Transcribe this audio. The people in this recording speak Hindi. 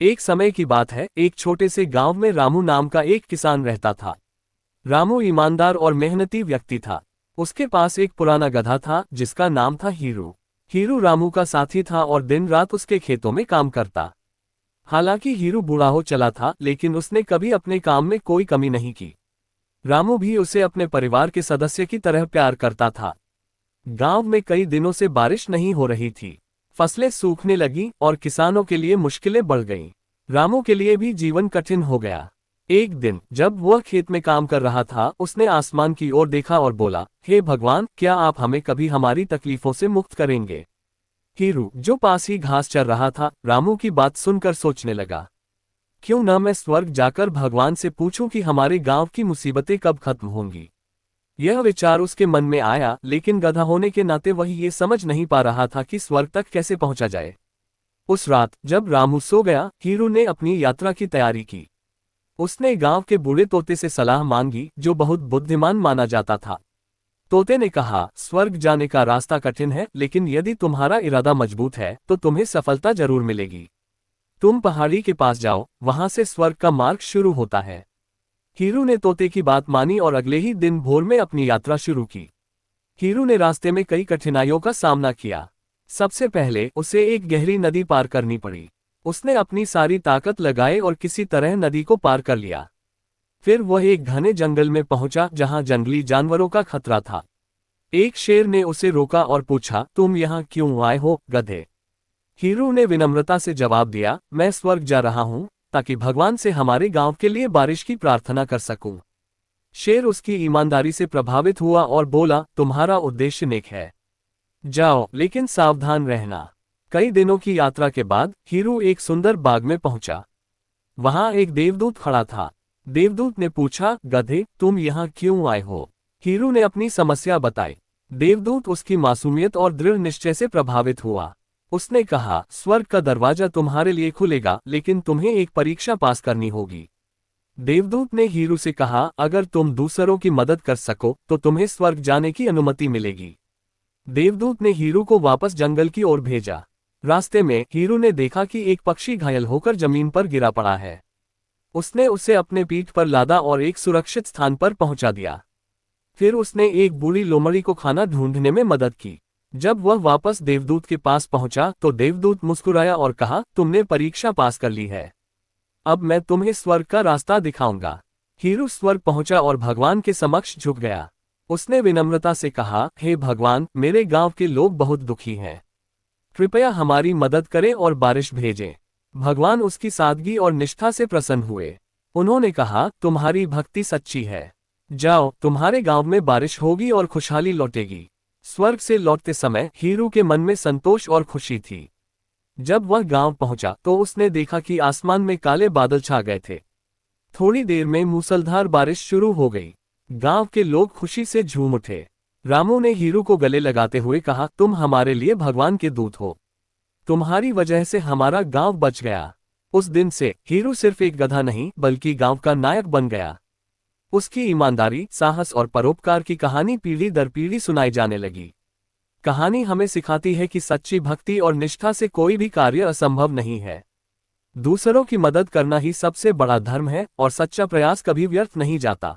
एक समय की बात है, एक छोटे से गांव में रामू नाम का एक किसान रहता था। रामू ईमानदार और मेहनती व्यक्ति था। उसके पास एक पुराना गधा था जिसका नाम था हीरू। हीरू रामू का साथी था और दिन रात उसके खेतों में काम करता। हालांकि हीरू बूढ़ा हो चला था, लेकिन उसने कभी अपने काम में कोई कमी नहीं की। रामू भी उसे अपने परिवार के सदस्य की तरह प्यार करता था। गांव में कई दिनों से बारिश नहीं हो रही थी। फसलें सूखने लगीं और किसानों के लिए मुश्किलें बढ़ गईं। रामू के लिए भी जीवन कठिन हो गया। एक दिन जब वह खेत में काम कर रहा था, उसने आसमान की ओर देखा और बोला, हे भगवान, क्या आप हमें कभी हमारी तकलीफों से मुक्त करेंगे? हीरू, जो पास ही घास चर रहा था, रामू की बात सुनकर सोचने लगा, क्यों न मैं स्वर्ग जाकर भगवान से पूछूं कि हमारे गांव की मुसीबतें कब खत्म होंगी। यह विचार उसके मन में आया, लेकिन गधा होने के नाते वह ये समझ नहीं पा रहा था कि स्वर्ग तक कैसे पहुंचा जाए। उस रात जब रामू सो गया, हीरू ने अपनी यात्रा की तैयारी की। उसने गांव के बूढ़े तोते से सलाह मांगी, जो बहुत बुद्धिमान माना जाता था। तोते ने कहा, स्वर्ग जाने का रास्ता कठिन है, लेकिन यदि तुम्हारा इरादा मजबूत है तो तुम्हें सफलता जरूर मिलेगी। तुम पहाड़ी के पास जाओ, वहां से स्वर्ग का मार्ग शुरू होता है। हीरू ने तोते की बात मानी और अगले ही दिन भोर में अपनी यात्रा शुरू की। हीरू ने रास्ते में कई कठिनाइयों का सामना किया। सबसे पहले उसे एक गहरी नदी पार करनी पड़ी। उसने अपनी सारी ताकत लगाई और किसी तरह नदी को पार कर लिया। फिर वह एक घने जंगल में पहुंचा जहां जंगली जानवरों का खतरा था। एक शेर ने उसे रोका और पूछा, तुम यहाँ क्यों आए हो, गधे? हीरू ने विनम्रता से जवाब दिया, मैं स्वर्ग जा रहा हूँ, ताकि भगवान से हमारे गांव के लिए बारिश की प्रार्थना कर सकूं। शेर उसकी ईमानदारी से प्रभावित हुआ और बोला, तुम्हारा उद्देश्य नेक है, जाओ, लेकिन सावधान रहना। कई दिनों की यात्रा के बाद हीरू एक सुंदर बाग में पहुंचा। वहां एक देवदूत खड़ा था। देवदूत ने पूछा, गधे, तुम यहाँ क्यों आए हो? हीरू ने अपनी समस्या बताई। देवदूत उसकी मासूमियत और दृढ़ निश्चय से प्रभावित हुआ। उसने कहा, स्वर्ग का दरवाजा तुम्हारे लिए खुलेगा, लेकिन तुम्हें एक परीक्षा पास करनी होगी। देवदूत ने हीरू से कहा, अगर तुम दूसरों की मदद कर सको तो तुम्हें स्वर्ग जाने की अनुमति मिलेगी। देवदूत ने हीरू को वापस जंगल की ओर भेजा। रास्ते में हीरू ने देखा कि एक पक्षी घायल होकर जमीन पर गिरा पड़ा है। उसने उसे अपने पीठ पर लादा और एक सुरक्षित स्थान पर पहुंचा दिया। फिर उसने एक बूढ़ी लोमड़ी को खाना ढूंढने में मदद की। जब वह वापस देवदूत के पास पहुंचा तो देवदूत मुस्कुराया और कहा, तुमने परीक्षा पास कर ली है, अब मैं तुम्हें स्वर्ग का रास्ता दिखाऊंगा। हीरू स्वर्ग पहुंचा और भगवान के समक्ष झुक गया। उसने विनम्रता से कहा, हे भगवान, मेरे गांव के लोग बहुत दुखी हैं, कृपया हमारी मदद करें और बारिश भेजें। भगवान उसकी सादगी और निष्ठा से प्रसन्न हुए। उन्होंने कहा, तुम्हारी भक्ति सच्ची है, जाओ, तुम्हारे गांव में बारिश होगी और खुशहाली लौटेगी। स्वर्ग से लौटते समय हीरू के मन में संतोष और खुशी थी। जब वह गांव पहुंचा तो उसने देखा कि आसमान में काले बादल छा गए थे। थोड़ी देर में मूसलधार बारिश शुरू हो गई। गांव के लोग खुशी से झूम उठे। रामू ने हीरू को गले लगाते हुए कहा, तुम हमारे लिए भगवान के दूत हो, तुम्हारी वजह से हमारा गांव बच गया। उस दिन से हीरू सिर्फ एक गधा नहीं बल्कि गांव का नायक बन गया। उसकी ईमानदारी, साहस और परोपकार की कहानी पीढ़ी दर पीढ़ी सुनाई जाने लगी। कहानी हमें सिखाती है कि सच्ची भक्ति और निष्ठा से कोई भी कार्य असंभव नहीं है। दूसरों की मदद करना ही सबसे बड़ा धर्म है और सच्चा प्रयास कभी व्यर्थ नहीं जाता।